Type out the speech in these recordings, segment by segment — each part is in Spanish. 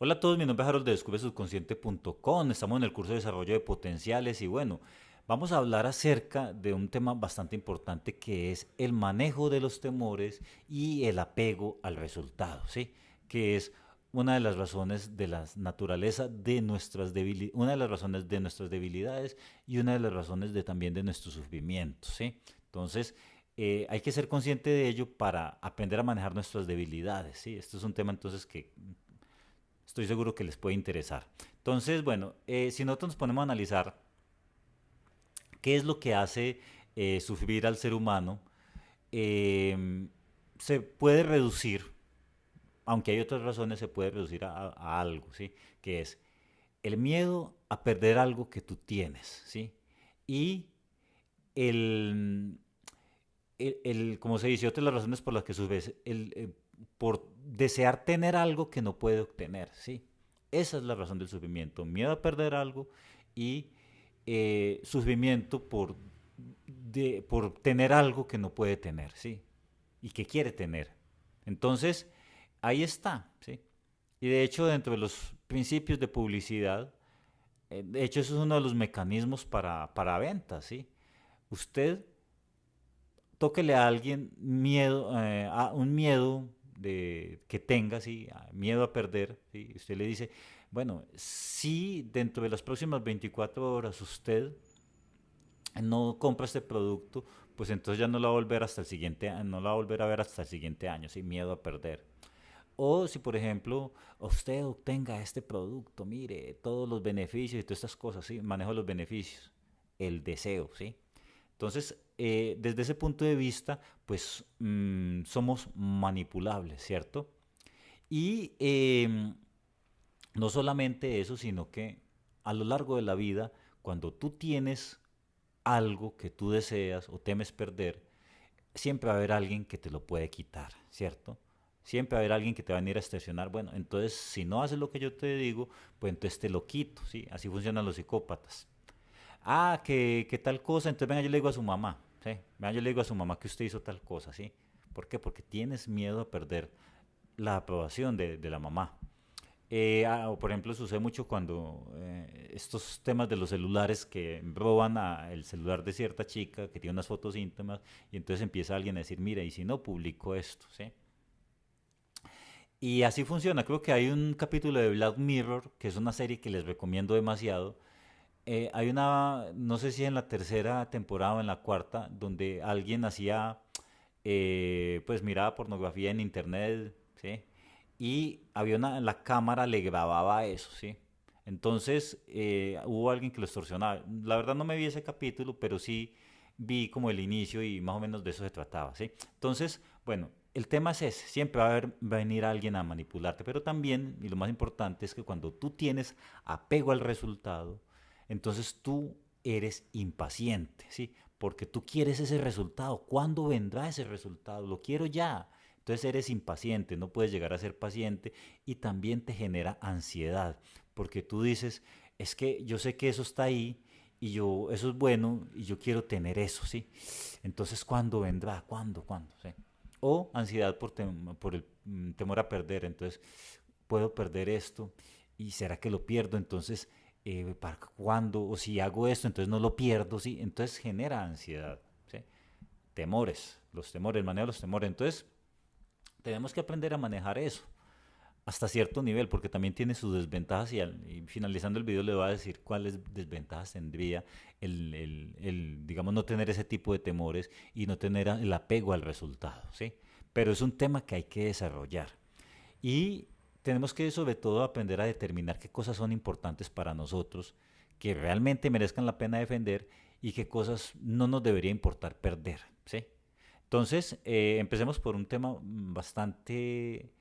Hola a todos, mi nombre es Harold de descubresubconsciente.com. Estamos en el curso de desarrollo de potenciales y bueno, vamos a hablar acerca de un tema bastante importante que es el manejo de los temores y el apego al resultado, ¿sí? Que es una de las razones de la naturaleza de nuestras debilidades, una de las razones de nuestras debilidades y una de las razones de también de nuestro sufrimiento, ¿sí? Entonces, hay que ser consciente de ello para aprender a manejar nuestras debilidades, ¿sí? Esto es un tema entonces que estoy seguro que les puede interesar. Entonces, bueno, si nosotros nos ponemos a analizar qué es lo que hace sufrir al ser humano, eh, se puede reducir, aunque hay otras razones, se puede reducir a algo, ¿sí? Que es el miedo a perder algo que tú tienes, ¿sí? Y el, como se dice, otra de las razones por las que sufres, por desear tener algo que no puede obtener, ¿sí? Esa es la razón del sufrimiento, miedo a perder algo y sufrimiento por tener algo que no puede tener, ¿sí? Y que quiere tener. Entonces, ahí está, ¿sí? Y de hecho, dentro de los principios de publicidad, de hecho, eso es uno de los mecanismos para ventas, ¿sí? Usted tóquele a alguien miedo, a un miedo que tenga, ¿sí? Miedo a perder, ¿sí? Usted le dice, bueno, si dentro de las próximas 24 horas usted no compra este producto, pues entonces ya no la va a volver hasta el siguiente, no la va a volver a ver hasta el siguiente año, ¿sí? Miedo a perder. O si, por ejemplo, usted obtenga este producto, mire, todos los beneficios y todas estas cosas, ¿sí? Manejo los beneficios, el deseo, ¿sí? Entonces, desde ese punto de vista, pues somos manipulables, ¿cierto? Y no solamente eso, sino que a lo largo de la vida, cuando tú tienes algo que tú deseas o temes perder, siempre va a haber alguien que te lo puede quitar, ¿cierto? Siempre va a haber alguien que te va a venir a estacionar. Bueno, entonces si no haces lo que yo te digo, pues entonces te lo quito, ¿sí? Así funcionan los psicópatas. Ah, que tal cosa, entonces venga, yo le digo a su mamá, ¿sí? Venga, yo le digo a su mamá que usted hizo tal cosa, ¿sí? ¿Por qué? Porque tienes miedo a perder la aprobación de la mamá. O por ejemplo, sucede mucho cuando estos temas de los celulares que roban el celular de cierta chica que tiene unas fotos íntimas y entonces empieza alguien a decir, mira, y si no publico esto, ¿sí? Y así funciona. Creo que hay un capítulo de Black Mirror, que es una serie que les recomiendo demasiado. Hay una, no sé si en la tercera temporada o en la cuarta, donde alguien hacía, pues miraba pornografía en internet, ¿sí? Y había la cámara le grababa eso, ¿sí? Entonces hubo alguien que lo extorsionaba. La verdad no me vi ese capítulo, pero sí vi como el inicio y más o menos de eso se trataba, ¿sí? Entonces, bueno, el tema es ese, siempre va a venir alguien a manipularte, pero también, y lo más importante es que cuando tú tienes apego al resultado, entonces tú eres impaciente, ¿sí? Porque tú quieres ese resultado. ¿Cuándo vendrá ese resultado? Lo quiero ya. Entonces eres impaciente, no puedes llegar a ser paciente y también te genera ansiedad, porque tú dices, es que yo sé que eso está ahí y yo, eso es bueno y yo quiero tener eso, ¿sí? Entonces, ¿cuándo vendrá? ¿Cuándo? ¿Cuándo? ¿Sí? O ansiedad por el temor a perder, entonces, puedo perder esto y será que lo pierdo, entonces, ¿para cuándo? O si hago esto, entonces no lo pierdo, ¿sí? Entonces genera ansiedad, ¿sí? Temores, los temores, el manejo de los temores. Entonces, tenemos que aprender a manejar eso hasta cierto nivel, porque también tiene sus desventajas y finalizando el video le voy a decir cuáles desventajas tendría digamos, no tener ese tipo de temores y no tener el apego al resultado, ¿sí? Pero es un tema que hay que desarrollar. Y tenemos que sobre todo aprender a determinar qué cosas son importantes para nosotros, que realmente merezcan la pena defender y qué cosas no nos debería importar perder, ¿sí? Entonces, empecemos por un tema bastante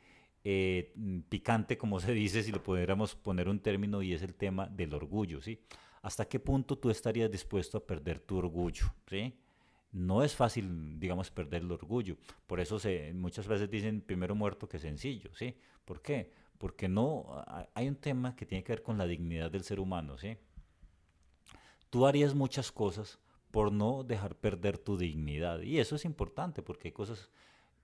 picante, como se dice, si lo pudiéramos poner un término, y es el tema del orgullo, ¿sí? ¿Hasta qué punto tú estarías dispuesto a perder tu orgullo, ¿sí? No es fácil, digamos, perder el orgullo. Por eso muchas veces dicen primero muerto que sencillo, ¿sí? ¿Por qué? Porque no, hay un tema que tiene que ver con la dignidad del ser humano, ¿sí? Tú harías muchas cosas por no dejar perder tu dignidad. Y eso es importante porque hay cosas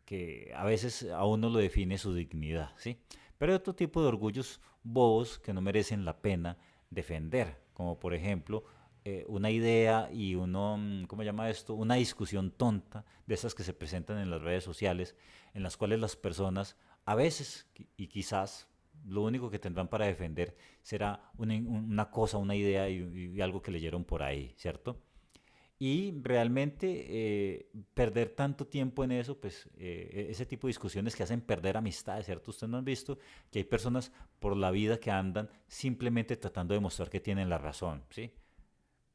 que a veces a uno lo define su dignidad, ¿sí? Pero hay otro tipo de orgullos bobos que no merecen la pena defender, como por ejemplo una idea y uno, ¿cómo se llama esto? Una discusión tonta de esas que se presentan en las redes sociales, en las cuales las personas a veces y quizás lo único que tendrán para defender será una cosa, una idea y algo que leyeron por ahí, ¿cierto? Y realmente perder tanto tiempo en eso, pues ese tipo de discusiones que hacen perder amistades, ¿cierto? Ustedes no han visto que hay personas por la vida que andan simplemente tratando de mostrar que tienen la razón, ¿sí?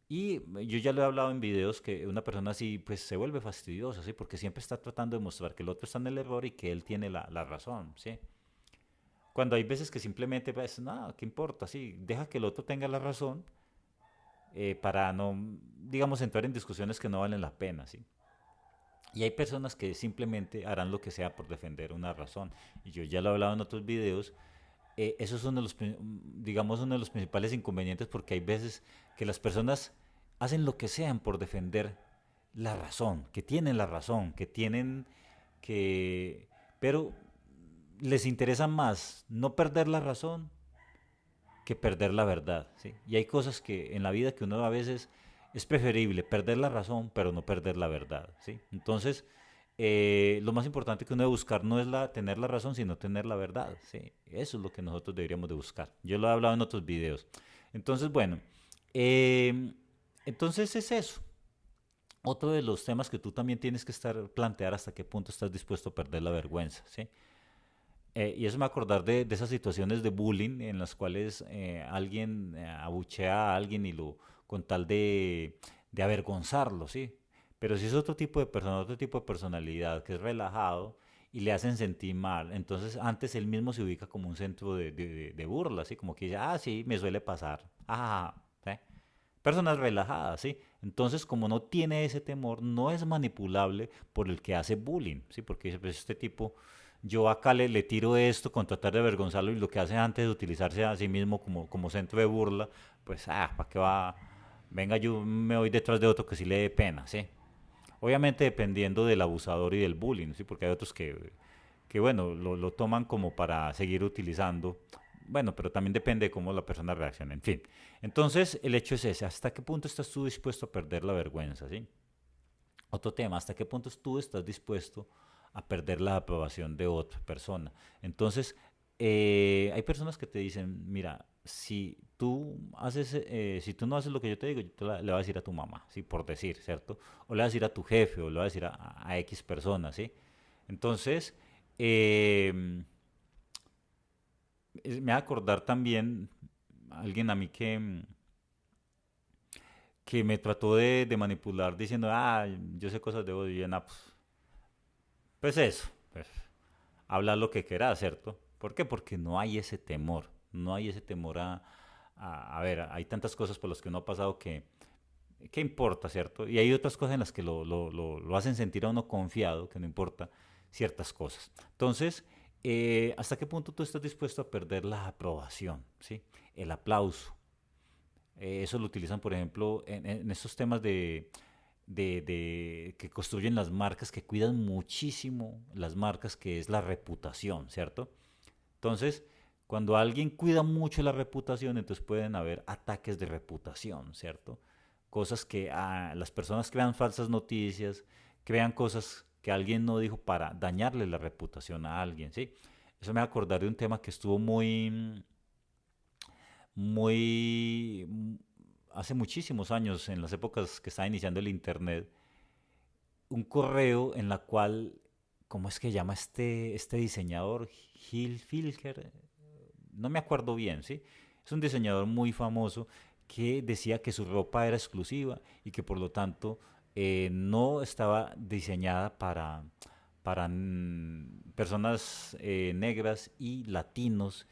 Y yo ya lo he hablado en videos que una persona así pues se vuelve fastidiosa, ¿sí? Porque siempre está tratando de mostrar que el otro está en el error y que él tiene la razón, ¿sí? Cuando hay veces que simplemente pues nada, ¿qué importa? Sí, deja que el otro tenga la razón para no, digamos, entrar en discusiones que no valen la pena, ¿sí? Y hay personas que simplemente harán lo que sea por defender una razón. Y yo ya lo he hablado en otros videos. Eso es uno de los, digamos, uno de los principales inconvenientes porque hay veces que las personas hacen lo que sean por defender la razón, que tienen la razón, que tienen que... Pero les interesa más no perder la razón que perder la verdad, ¿sí? Y hay cosas que en la vida que uno a veces es preferible perder la razón, pero no perder la verdad, ¿sí? Entonces, lo más importante que uno debe buscar no es tener la razón, sino tener la verdad, ¿sí? Eso es lo que nosotros deberíamos de buscar. Yo lo he hablado en otros videos. Entonces, bueno, eh, entonces es eso. Otro de los temas que tú también tienes que plantear hasta qué punto estás dispuesto a perder la vergüenza, ¿sí? Y eso me acordar de esas situaciones de bullying en las cuales alguien abuchea a alguien y lo con tal de avergonzarlo, ¿sí? Pero si es otro tipo de persona, otro tipo de personalidad que es relajado y le hacen sentir mal, entonces antes él mismo se ubica como un centro de burla, ¿sí? Como que dice, ah, sí, me suele pasar, ah, ¿sí? Personas relajadas, ¿sí? Entonces, como no tiene ese temor, no es manipulable por el que hace bullying, ¿sí? Porque dice, pues este tipo, yo acá le tiro esto con tratar de avergonzarlo y lo que hace antes de utilizarse a sí mismo como centro de burla, pues, ¿para qué va? Venga, yo me voy detrás de otro que sí le dé pena, ¿sí? Obviamente dependiendo del abusador y del bullying, ¿sí? Porque hay otros que bueno, lo toman como para seguir utilizando. Bueno, pero también depende de cómo la persona reaccione. En fin, entonces el hecho es ese. ¿Hasta qué punto estás tú dispuesto a perder la vergüenza? ¿Sí? Otro tema, ¿hasta qué punto tú estás dispuesto a perder la aprobación de otra persona? Entonces, hay personas que te dicen, mira, si tú no haces lo que yo te digo, le vas a decir a tu mamá, ¿sí? Por decir, ¿cierto? O le vas a decir a tu jefe, o le vas a decir a X personas, ¿sí? Entonces, eh, me va a acordar también alguien a mí que me trató de manipular diciendo, yo sé cosas de vos y yo, "Nah, pues eso, pues habla lo que quieras, ¿cierto? ¿Por qué? Porque no hay ese temor, no hay ese temor a ver, hay tantas cosas por las que uno ha pasado ¿qué importa, cierto? Y hay otras cosas en las que lo hacen sentir a uno confiado, que no importa ciertas cosas. Entonces, ¿hasta qué punto tú estás dispuesto a perder la aprobación, ¿sí? El aplauso. Eso lo utilizan, por ejemplo, en estos temas que construyen las marcas, que cuidan muchísimo las marcas, que es la reputación, ¿cierto? Entonces, cuando alguien cuida mucho la reputación, entonces pueden haber ataques de reputación, ¿cierto? Cosas que las personas crean falsas noticias, crean cosas que alguien no dijo para dañarle la reputación a alguien, ¿sí? Eso me va a acordar de un tema que estuvo muy, hace muchísimos años, en las épocas que estaba iniciando el Internet, un correo en la cual, ¿cómo es que llama este diseñador? Gil Filker, no me acuerdo bien, ¿sí? Es un diseñador muy famoso que decía que su ropa era exclusiva y que por lo tanto no estaba diseñada para personas negras y latinos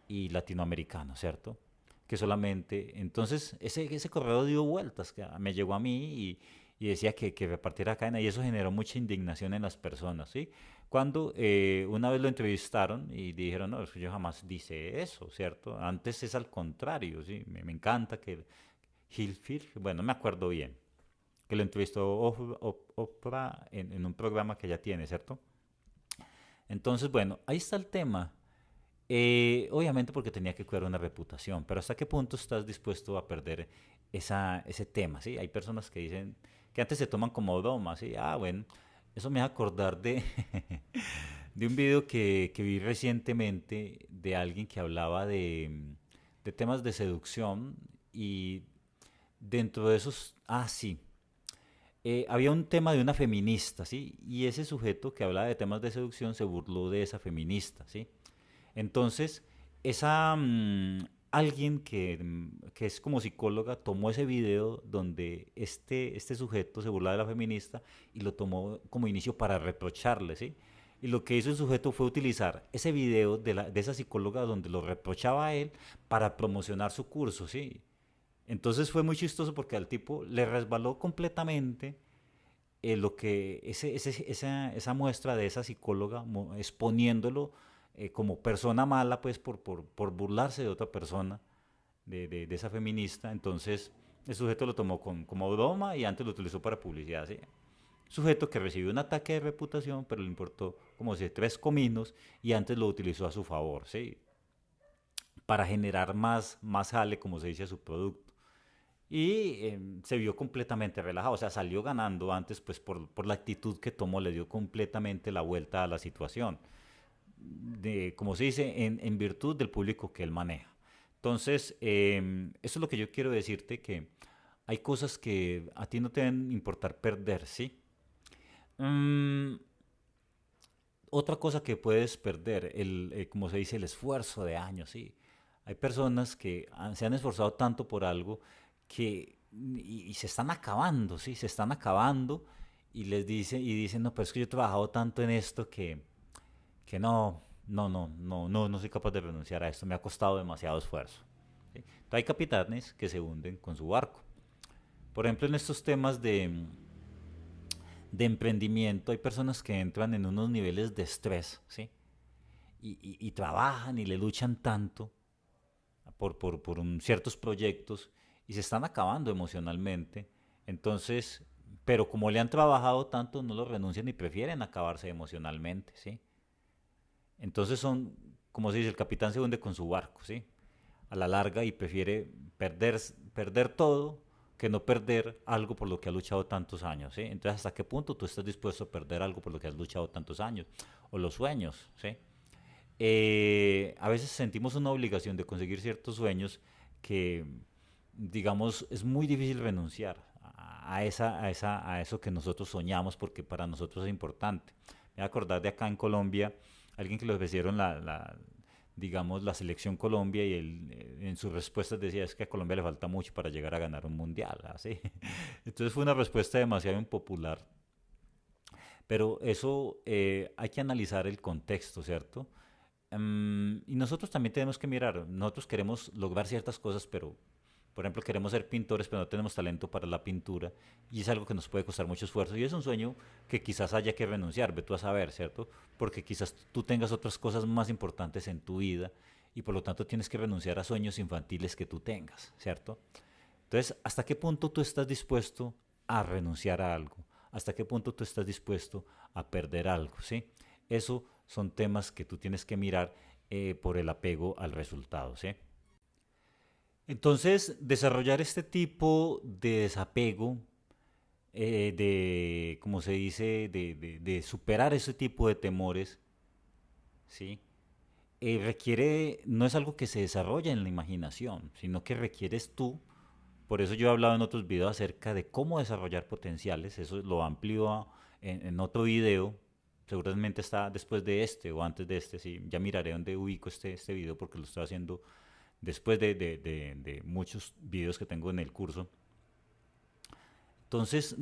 y latinoamericanos, ¿cierto? Que solamente, entonces ese correo dio vueltas, que me llegó a mí y decía que repartiera cadena y eso generó mucha indignación en las personas, ¿sí? Cuando una vez lo entrevistaron y dijeron, no, es que yo jamás dice eso, ¿cierto? Antes es al contrario, ¿sí? Me encanta que Hilfield, bueno, no me acuerdo bien, que lo entrevistó Oprah en un programa que ella tiene, ¿cierto? Entonces, bueno, ahí está el tema. Obviamente porque tenía que cuidar una reputación, pero ¿hasta qué punto estás dispuesto a perder ese tema? ¿Sí? Hay personas que dicen que antes se toman como broma, ¿sí? Ah, bueno, eso me hace acordar de, de un video que vi recientemente de alguien que hablaba de temas de seducción y dentro de esos, sí, había un tema de una feminista, ¿sí? Y ese sujeto que hablaba de temas de seducción se burló de esa feminista, ¿sí? Entonces, esa alguien que es como psicóloga tomó ese video donde este sujeto se burlaba de la feminista y lo tomó como inicio para reprocharle, ¿sí? Y lo que hizo el sujeto fue utilizar ese video de esa psicóloga donde lo reprochaba a él para promocionar su curso, ¿sí? Entonces fue muy chistoso porque al tipo le resbaló completamente lo que esa muestra de esa psicóloga exponiéndolo como persona mala, pues por burlarse de otra persona, de esa feminista. Entonces el sujeto lo tomó como broma y antes lo utilizó para publicidad. ¿Sí? Sujeto que recibió un ataque de reputación, pero le importó como si tres cominos y antes lo utilizó a su favor, ¿sí? Para generar más jale, como se dice, a su producto. Y se vio completamente relajado, o sea, salió ganando antes, pues por la actitud que tomó, le dio completamente la vuelta a la situación, como se dice, en virtud del público que él maneja. Entonces, eso es lo que yo quiero decirte, que hay cosas que a ti no te deben importar perder, ¿sí? Mm, Otra cosa que puedes perder, como se dice, el esfuerzo de años, ¿sí? Hay personas que se han esforzado tanto por algo y se están acabando, ¿sí? Se están acabando y dicen, no, pero es que yo he trabajado tanto en esto que no soy capaz de renunciar a esto, me ha costado demasiado esfuerzo. ¿Sí? Entonces hay capitanes que se hunden con su barco. Por ejemplo, en estos temas de emprendimiento hay personas que entran en unos niveles de estrés, ¿sí? Y trabajan y le luchan tanto ciertos proyectos y se están acabando emocionalmente. Entonces, pero como le han trabajado tanto, no lo renuncian y prefieren acabarse emocionalmente, ¿sí? Entonces como se dice, el capitán se hunde con su barco, ¿sí? A la larga y prefiere perder todo que no perder algo por lo que ha luchado tantos años, ¿sí? Entonces, ¿hasta qué punto tú estás dispuesto a perder algo por lo que has luchado tantos años? O los sueños, ¿sí? A veces sentimos una obligación de conseguir ciertos sueños que, digamos, es muy difícil renunciar a eso que nosotros soñamos porque para nosotros es importante. Me voy a acordar de acá en Colombia, alguien que le ofrecieron digamos, la selección Colombia y él en sus respuestas decía es que a Colombia le falta mucho para llegar a ganar un mundial, así. Entonces fue una respuesta demasiado impopular. Pero eso hay que analizar el contexto, ¿cierto? Y nosotros también tenemos que mirar, nosotros queremos lograr ciertas cosas, pero, por ejemplo, queremos ser pintores, pero no tenemos talento para la pintura, y es algo que nos puede costar mucho esfuerzo, y es un sueño que quizás haya que renunciar, ve tú a saber, ¿cierto? Porque quizás tú tengas otras cosas más importantes en tu vida, y por lo tanto tienes que renunciar a sueños infantiles que tú tengas, ¿cierto? Entonces, ¿hasta qué punto tú estás dispuesto a renunciar a algo? ¿Hasta qué punto tú estás dispuesto a perder algo? ¿Sí? Eso son temas que tú tienes que mirar por el apego al resultado. ¿Sí? Entonces, desarrollar este tipo de desapego, como se dice, de superar ese tipo de temores, ¿sí? No es algo que se desarrolla en la imaginación, sino que requieres tú. Por eso yo he hablado en otros videos acerca de cómo desarrollar potenciales. Eso lo amplío en otro video. Seguramente está después de este o antes de este. Sí, ya miraré dónde ubico este video porque lo estoy haciendo después de muchos videos que tengo en el curso. Entonces,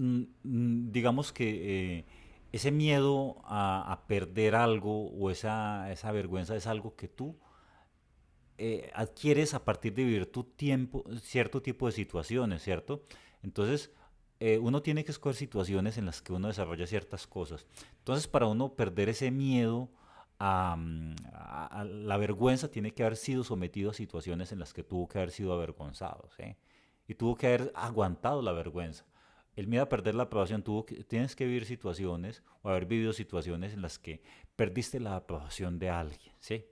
digamos que ese miedo a perder algo o esa vergüenza es algo que tú adquieres a partir de vivir tu tiempo, cierto tipo de situaciones, ¿cierto? Entonces, uno tiene que escoger situaciones en las que uno desarrolla ciertas cosas. Entonces, para uno perder ese miedo a la vergüenza, tiene que haber sido sometido a situaciones en las que tuvo que haber sido avergonzado, ¿sí? Y tuvo que haber aguantado la vergüenza. el miedo a perder la aprobación, tienes que vivir situaciones o haber vivido situaciones en las que perdiste la aprobación de alguien, ¿sí?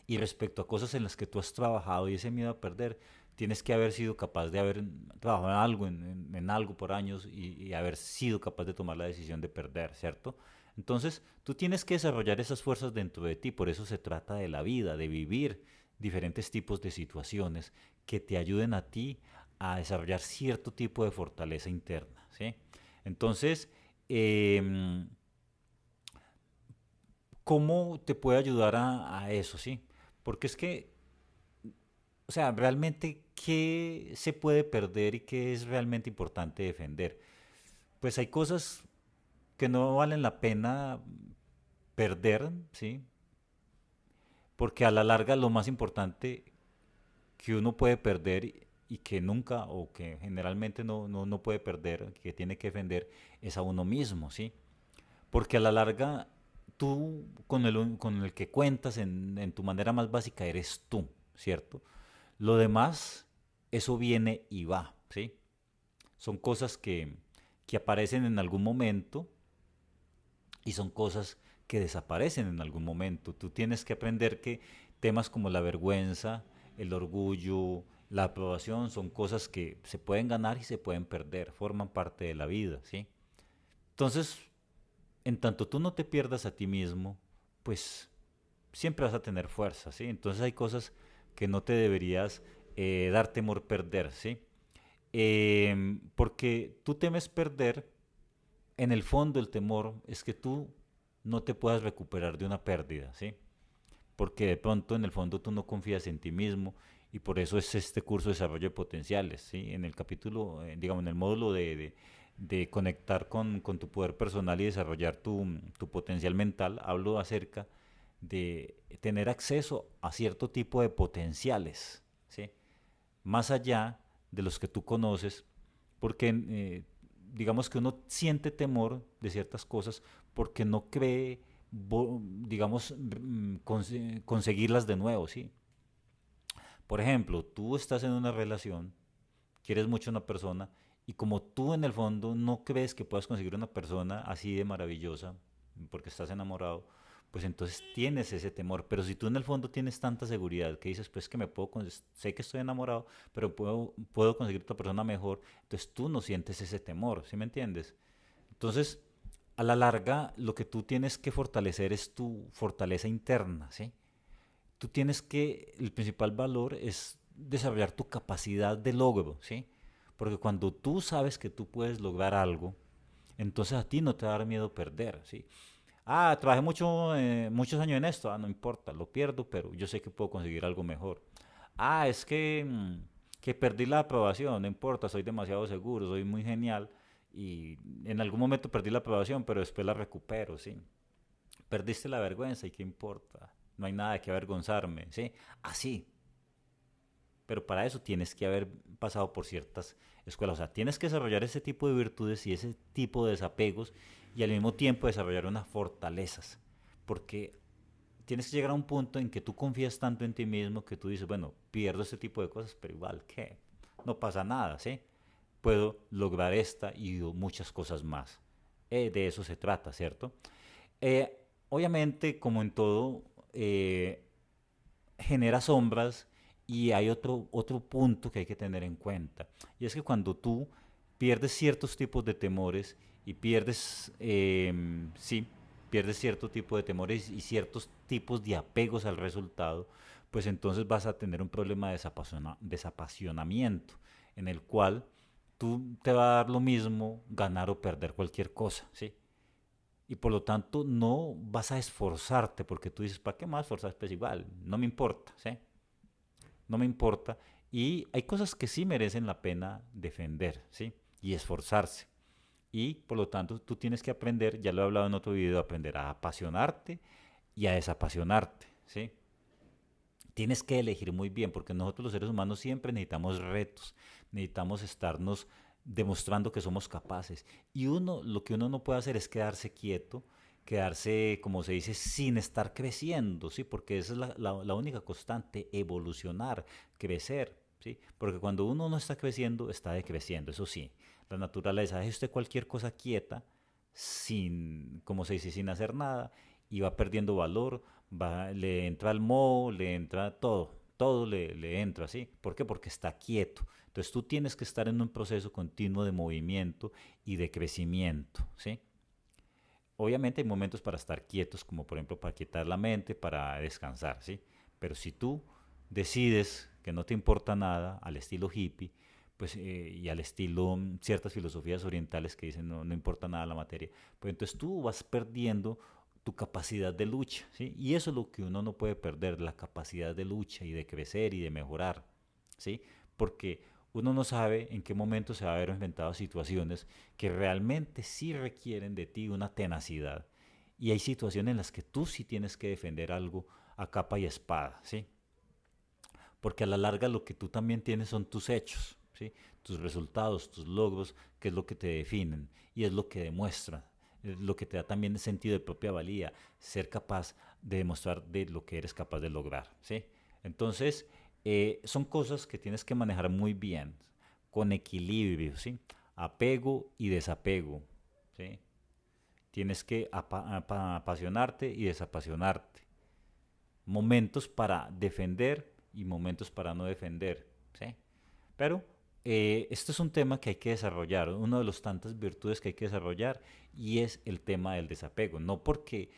Y respecto a cosas en las que tú has trabajado y ese miedo a perder, tienes que haber sido capaz de haber trabajado en algo, en algo por años y haber sido capaz de tomar la decisión de perder, ¿cierto? Entonces, tú tienes que desarrollar esas fuerzas dentro de ti, por eso se trata de la vida, de vivir diferentes tipos de situaciones que te ayuden a ti a desarrollar cierto tipo de fortaleza interna, ¿sí? Entonces, em, ¿cómo te puede ayudar a eso, sí? Porque es que, o sea, realmente, ¿qué se puede perder y qué es realmente importante defender? Pues hay cosas que no valen la pena perder, ¿sí? Porque a la larga lo más importante que uno puede perder y que nunca o que generalmente no puede perder, que tiene que defender, es a uno mismo, ¿sí? Porque a la larga tú con el que cuentas en tu manera más básica eres tú, ¿cierto? Lo demás, eso viene y va, ¿sí? Son cosas que aparecen en algún momento y son cosas que desaparecen en algún momento. Tú tienes que aprender que temas como la vergüenza, el orgullo, la aprobación son cosas que se pueden ganar y se pueden perder, forman parte de la vida, ¿sí? Entonces, en tanto tú no te pierdas a ti mismo, pues siempre vas a tener fuerza, ¿sí? Entonces hay cosas que no te deberías dar temor perder, ¿sí? Porque tú temes perder, en el fondo el temor es que tú no te puedas recuperar de una pérdida, ¿sí? Porque de pronto en el fondo tú no confías en ti mismo y por eso es este curso de desarrollo de potenciales, ¿sí? En el capítulo, digamos, en el módulo de conectar con tu poder personal y desarrollar tu potencial mental, hablo acerca de tener acceso a cierto tipo de potenciales, ¿sí? Más allá de los que tú conoces, porque digamos que uno siente temor de ciertas cosas porque no cree, digamos, conseguirlas de nuevo, ¿sí? Por ejemplo, tú estás en una relación, quieres mucho a una persona y como tú en el fondo no crees que puedas conseguir una persona así de maravillosa, porque estás enamorado, pues entonces tienes ese temor. Pero si tú en el fondo tienes tanta seguridad que dices, pues que sé que estoy enamorado, pero puedo conseguir otra persona mejor, entonces tú no sientes ese temor, ¿sí me entiendes? Entonces, a la larga, lo que tú tienes que fortalecer es tu fortaleza interna, ¿sí? El principal valor es desarrollar tu capacidad de logro, ¿sí? Porque cuando tú sabes que tú puedes lograr algo, entonces a ti no te va a dar miedo perder, ¿sí? Ah, trabajé muchos años en esto, no importa, lo pierdo, pero yo sé que puedo conseguir algo mejor. Ah, es que perdí la aprobación, no importa, soy demasiado seguro, soy muy genial y en algún momento perdí la aprobación, pero después la recupero, ¿sí? Perdiste la vergüenza y qué importa, no hay nada que avergonzarme, ¿sí? Así, pero para eso tienes que haber pasado por ciertas escuelas, o sea, tienes que desarrollar ese tipo de virtudes y ese tipo de desapegos y al mismo tiempo desarrollar unas fortalezas, porque tienes que llegar a un punto en que tú confías tanto en ti mismo que tú dices, bueno, pierdo este tipo de cosas, pero igual, ¿qué? No pasa nada, ¿sí? Puedo lograr esta y muchas cosas más. De eso se trata, ¿cierto? Obviamente, como en todo, genera sombras y hay otro punto que hay que tener en cuenta. Y es que cuando tú pierdes ciertos tipos de temores y sí, pierdes cierto tipo de temores y ciertos tipos de apegos al resultado, pues entonces vas a tener un problema de desapasionamiento en el cual tú te va a dar lo mismo ganar o perder cualquier cosa, ¿sí? Y por lo tanto no vas a esforzarte porque tú dices, ¿para qué más esforzarse? Pues igual, no me importa, ¿sí? No me importa. Y hay cosas que sí merecen la pena defender, ¿sí? Y esforzarse. Y por lo tanto tú tienes que aprender, ya lo he hablado en otro video, aprender a apasionarte y a desapasionarte, ¿sí? Tienes que elegir muy bien porque nosotros los seres humanos siempre necesitamos retos, necesitamos estarnos demostrando que somos capaces. Y lo que uno no puede hacer es quedarse quieto, quedarse, como se dice, sin estar creciendo, ¿sí? Porque esa es la única constante, evolucionar, crecer, ¿sí? Porque cuando uno no está creciendo, está decreciendo, eso sí. La naturaleza deja usted cualquier cosa quieta, sin, como se dice, sin hacer nada, y va perdiendo valor, le entra el moho, le entra todo, todo le entra, ¿sí? ¿Por qué? Porque está quieto. Entonces tú tienes que estar en un proceso continuo de movimiento y de crecimiento, ¿sí? Obviamente hay momentos para estar quietos, como por ejemplo para quietar la mente, para descansar, ¿sí? Pero si tú decides que no te importa nada, al estilo hippie, pues, y al estilo ciertas filosofías orientales que dicen no importa nada la materia, pues entonces tú vas perdiendo tu capacidad de lucha, ¿sí? Y eso es lo que uno no puede perder, la capacidad de lucha y de crecer y de mejorar, ¿sí? Porque uno no sabe en qué momento se va a haber enfrentado a situaciones que realmente sí requieren de ti una tenacidad. Y hay situaciones en las que tú sí tienes que defender algo a capa y espada, ¿sí? Porque a la larga lo que tú también tienes son tus hechos, ¿sí? Tus resultados, tus logros, que es lo que te definen y es lo que demuestra, es lo que te da también sentido de propia valía, ser capaz de demostrar de lo que eres capaz de lograr, ¿sí? Entonces, son cosas que tienes que manejar muy bien, con equilibrio, ¿sí? Apego y desapego, ¿sí? Tienes que apasionarte y desapasionarte. Momentos para defender y momentos para no defender, ¿sí? Pero este es un tema que hay que desarrollar, uno de los tantas virtudes que hay que desarrollar y es el tema del desapego. No porque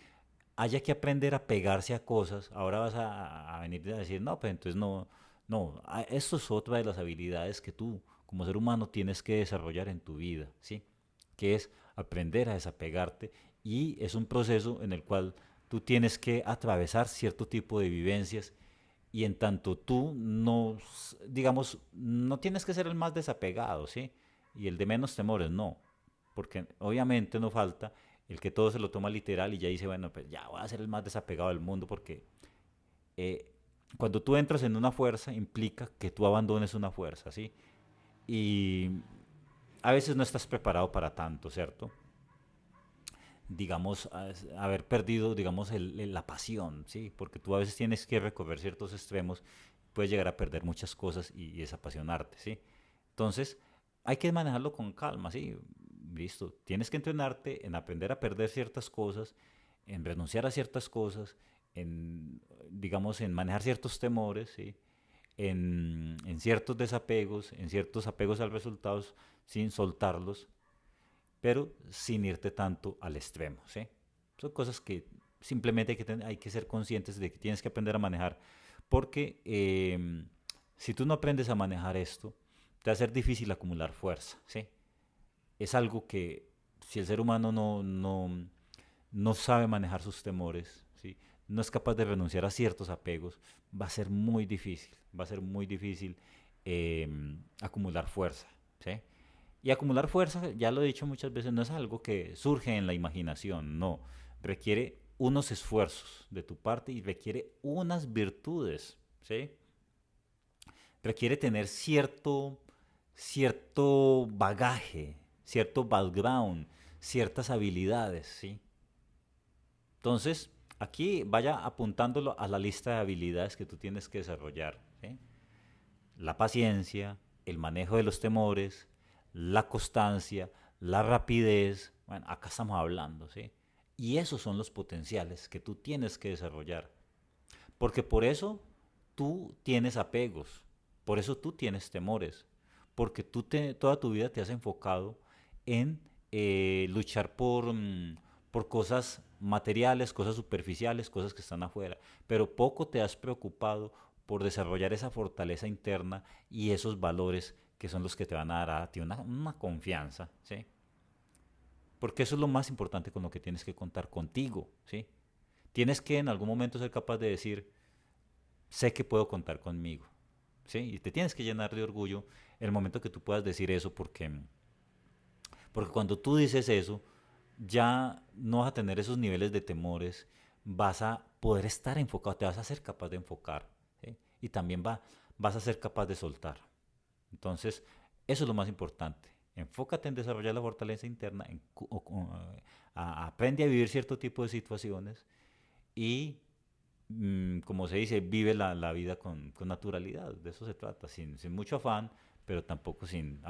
haya que aprender a pegarse a cosas, ahora vas a venir a decir, no, pues entonces no, no, esto es otra de las habilidades que tú como ser humano tienes que desarrollar en tu vida, ¿sí? Que es aprender a desapegarte y es un proceso en el cual tú tienes que atravesar cierto tipo de vivencias y en tanto tú no, digamos, no tienes que ser el más desapegado, ¿sí? Y el de menos temores, no. Porque obviamente no falta el que todo se lo toma literal y ya dice, bueno, pues ya voy a ser el más desapegado del mundo porque eh, cuando tú entras en una fuerza implica que tú abandones una fuerza, ¿sí? Y a veces no estás preparado para tanto, ¿cierto? Digamos, haber perdido, digamos, la pasión, ¿sí? Porque tú a veces tienes que recorrer ciertos extremos, puedes llegar a perder muchas cosas y desapasionarte, ¿sí? Entonces, hay que manejarlo con calma, ¿sí? Listo, tienes que entrenarte en aprender a perder ciertas cosas, en renunciar a ciertas cosas, en, digamos, en manejar ciertos temores, ¿sí? En ciertos desapegos, en ciertos apegos al resultados, sin soltarlos, pero sin irte tanto al extremo, ¿sí? Son cosas que simplemente hay que ser conscientes de que tienes que aprender a manejar, porque si tú no aprendes a manejar esto, te va a ser difícil acumular fuerza, ¿sí? Es algo que si el ser humano no sabe manejar sus temores, ¿sí? No es capaz de renunciar a ciertos apegos, va a ser muy difícil, va a ser muy difícil eh, acumular fuerza, ¿sí? Y acumular fuerza, ya lo he dicho muchas veces, no es algo que surge en la imaginación, no. Requiere unos esfuerzos de tu parte y requiere unas virtudes, ¿sí? Requiere tener cierto bagaje, cierto background, ciertas habilidades, ¿sí? Entonces, aquí vaya apuntándolo a la lista de habilidades que tú tienes que desarrollar, ¿sí? La paciencia, el manejo de los temores, la constancia, la rapidez. Bueno, acá estamos hablando, ¿sí? Y esos son los potenciales que tú tienes que desarrollar. Porque por eso tú tienes apegos, por eso tú tienes temores, porque toda tu vida te has enfocado en luchar por cosas materiales, cosas superficiales, cosas que están afuera, pero poco te has preocupado por desarrollar esa fortaleza interna y esos valores que son los que te van a dar a ti una confianza, ¿sí? Porque eso es lo más importante con lo que tienes que contar contigo, ¿sí? Tienes que en algún momento ser capaz de decir, sé que puedo contar conmigo, ¿sí? Y te tienes que llenar de orgullo el momento que tú puedas decir eso porque cuando tú dices eso, ya no vas a tener esos niveles de temores, vas a poder estar enfocado, te vas a ser capaz de enfocar, ¿sí? Y también vas a ser capaz de soltar. Entonces, eso es lo más importante. Enfócate en desarrollar la fortaleza interna, aprende a vivir cierto tipo de situaciones y como se dice, vive la vida con naturalidad. De eso se trata, sin mucho afán, pero tampoco sin